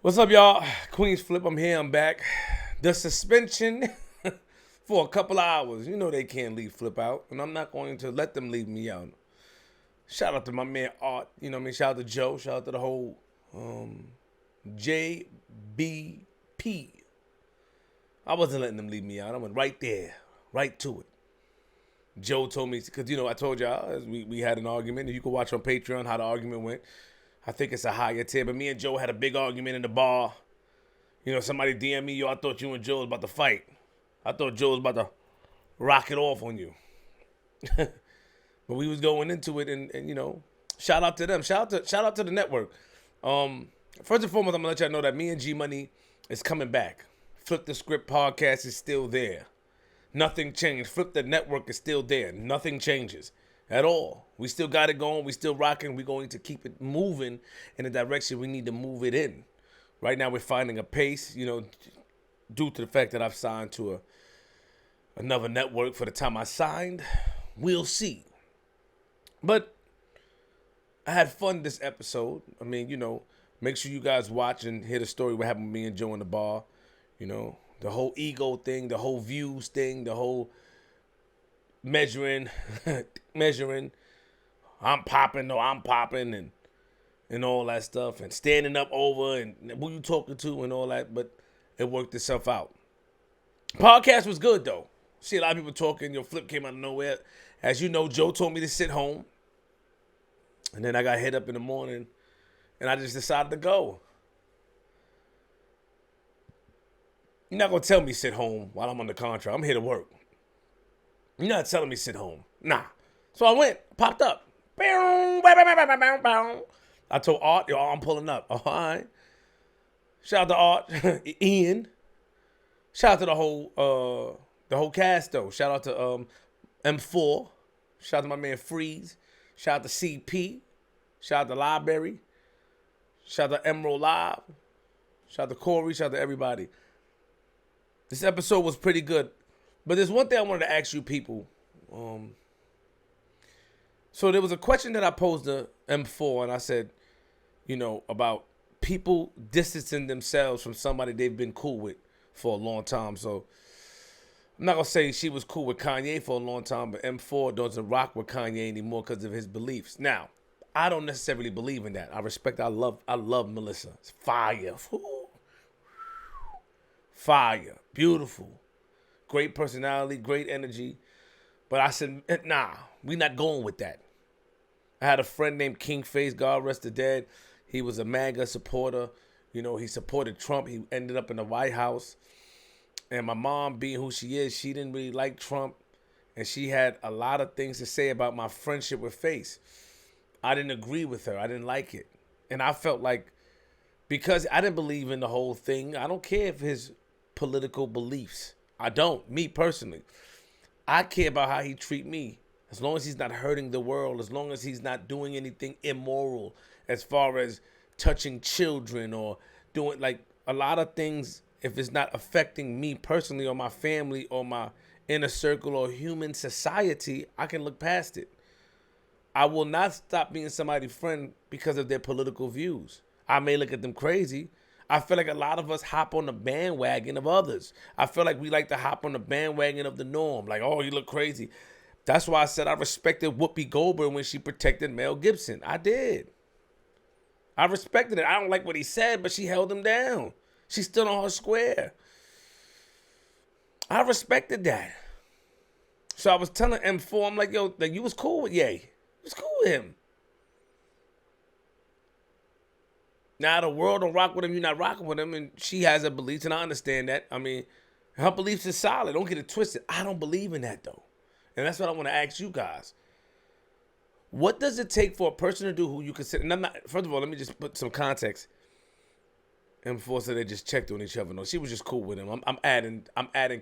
What's up, y'all? Queenzflip, I'm here, I'm back. The suspension for a couple of hours. You know they can't leave Flip out, and I'm not going to let them leave me out. Shout out to my man Art, you know what I mean? Shout out to Joe, shout out to the whole JBP. I wasn't letting them leave me out. I went right there, right to it. Joe told me, because, I told y'all, we had an argument, and you can watch on Patreon how the argument went. I think it's a higher tier, but me and Joe had a big argument in the bar. Somebody DM me, yo, I thought you and Joe was about to fight. I thought Joe was about to rock it off on you. But we was going into it, and shout out to them. Shout out to the network. First and foremost, I'm going to let y'all know that me and G Money is coming back. Flip the Script podcast is still there. Nothing changed. Flip the network is still there. Nothing changes at all. We still got it going. We still rocking. We're going to keep it moving in the direction we need to move it in. Right now we're finding a pace, due to the fact that I've signed to another network for the time I signed. We'll see. But I had fun this episode. I mean, make sure you guys watch and hear the story what happened with me and Joe in the bar. The whole ego thing, the whole views thing, the whole measuring, I'm popping, and all that stuff, and standing up over, and who you talking to, and all that, but it worked itself out. Podcast was good, though. See a lot of people talking. Your Flip came out of nowhere. As you know, Joe told me to sit home, and then I got hit up in the morning, and I just decided to go. You're not going to tell me sit home while I'm on the contract. I'm here to work. You're not telling me sit home. Nah. So I went, popped up. I told Art, yo, I'm pulling up. All right. Shout out to Art, Ian. Shout out to the whole cast, though. Shout out to M4. Shout out to my man Freeze. Shout out to CP. Shout out to Library. Shout out to Emerald Live. Shout out to Corey. Shout out to everybody. This episode was pretty good. But there's one thing I wanted to ask you people. So there was a question that I posed to M4, and I said, about people distancing themselves from somebody they've been cool with for a long time. So I'm not going to say she was cool with Kanye for a long time, but M4 doesn't rock with Kanye anymore because of his beliefs. Now, I don't necessarily believe in that. I love Melissa. It's fire. Fire. Beautiful. Great personality, great energy. But I said, nah, we not going with that. I had a friend named King Face, God rest the dead. He was a MAGA supporter. He supported Trump. He ended up in the White House. And my mom, being who she is, she didn't really like Trump. And she had a lot of things to say about my friendship with Face. I didn't agree with her. I didn't like it. And I felt like, because I didn't believe in the whole thing, I don't care if his political beliefs. I don't, me personally. I care about how he treat me. As long as he's not hurting the world, as long as he's not doing anything immoral as far as touching children or doing like a lot of things, if it's not affecting me personally or my family or my inner circle or human society, I can look past it. I will not stop being somebody's friend because of their political views. I may look at them crazy. I feel like a lot of us hop on the bandwagon of others. I feel like we like to hop on the bandwagon of the norm. Like, oh, you look crazy. That's why I said I respected Whoopi Goldberg when she protected Mel Gibson. I did. I respected it. I don't like what he said, but she held him down. She stood on her square. I respected that. So I was telling M4, I'm like, yo, like, you was cool with Ye. You was cool with him. Now the world don't rock with him, you're not rocking with him, and she has her beliefs, and I understand that. I mean, her beliefs are solid. Don't get it twisted. I don't believe in that, though. And that's what I want to ask you guys. What does it take for a person to do who you consider? And I'm not. First of all, let me just put some context. M4 said they just checked on each other. No, she was just cool with him. I'm adding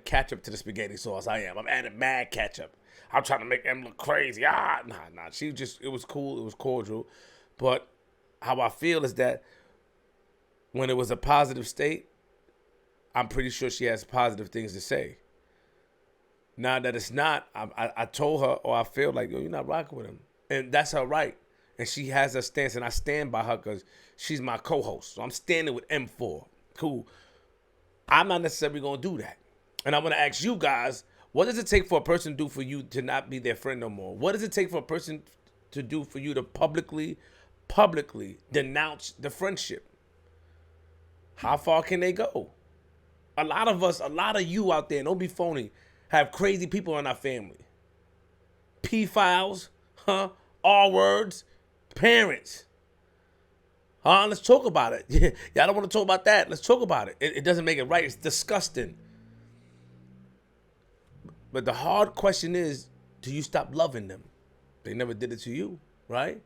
ketchup to the spaghetti sauce. I am. I'm adding mad ketchup. I'm trying to make them look crazy. Nah. It was cool. It was cordial. But how I feel is that when it was a positive state, I'm pretty sure she has positive things to say. Now that it's not, I told her, or I feel like, yo, you're not rocking with him. And that's her right. And she has her stance, and I stand by her because she's my co-host. So I'm standing with M4. Cool. I'm not necessarily going to do that. And I'm going to ask you guys, what does it take for a person to do for you to not be their friend no more? What does it take for a person to do for you to publicly denounce the friendship? How far can they go? A lot of us, a lot of you out there, don't be phony, have crazy people in our family. P-files, R words, parents. Let's talk about it. Y'all don't want to talk about that. Let's talk about it. It doesn't make it right. It's disgusting. But the hard question is, do you stop loving them? They never did it to you, right?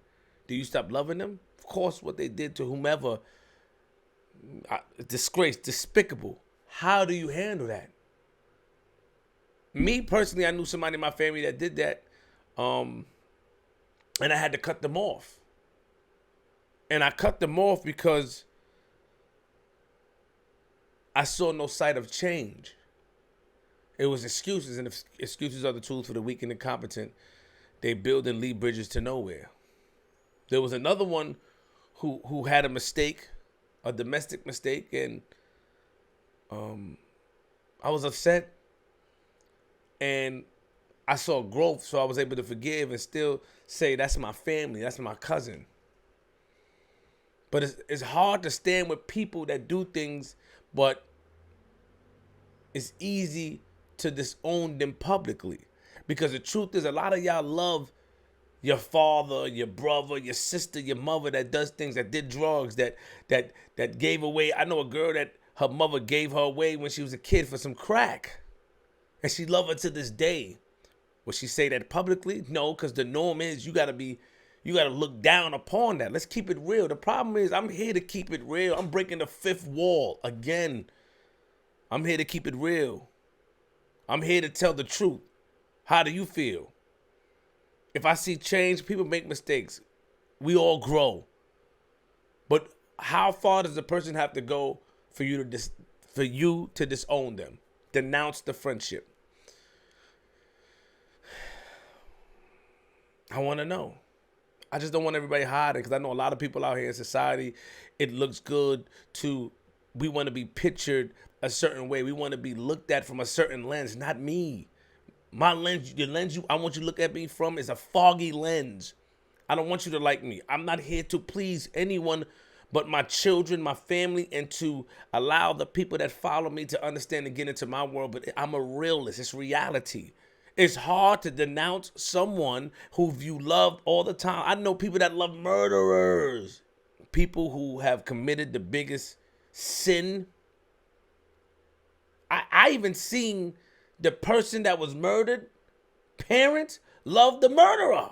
Do you stop loving them? Of course, what they did to whomever, disgrace, despicable. How do you handle that? Me, personally, I knew somebody in my family that did that, and I had to cut them off. And I cut them off because I saw no sight of change. It was excuses, and if excuses are the tools for the weak and incompetent, they build and lead bridges to nowhere. There was another one who had a mistake, a domestic mistake, and I was upset, and I saw growth, so I was able to forgive and still say, that's my family, that's my cousin. But it's hard to stand with people that do things, but it's easy to disown them publicly. Because the truth is, a lot of y'all love your father, your brother, your sister, your mother that does things, that did drugs, that gave away. I know a girl that her mother gave her away when she was a kid for some crack. And she loved her to this day. Will she say that publicly? No, because the norm is you got to look down upon that. Let's keep it real. The problem is I'm here to keep it real. I'm breaking the fifth wall again. I'm here to keep it real. I'm here to tell the truth. How do you feel? If I see change, people make mistakes. We all grow. But how far does a person have to go for you to disown them? Denounce the friendship. I want to know. I just don't want everybody hiding, because I know a lot of people out here in society, it looks good we want to be pictured a certain way. We want to be looked at from a certain lens. Not me. My lens, the lens I want you to look at me from is a foggy lens. I don't want you to like me. I'm not here to please anyone but my children, my family, and to allow the people that follow me to understand and get into my world. But I'm a realist. It's reality. It's hard to denounce someone who you loved all the time. I know people that love murderers. People who have committed the biggest sin. I even seen the person that was murdered, parents love the murderer.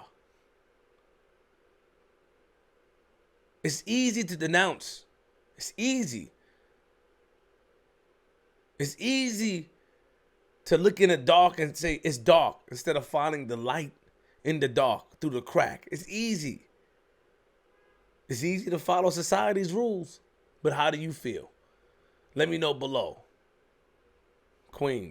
It's easy to denounce. It's easy. It's easy to look in the dark and say it's dark instead of finding the light in the dark through the crack. It's easy. It's easy to follow society's rules. But how do you feel? Let me know below. Queens.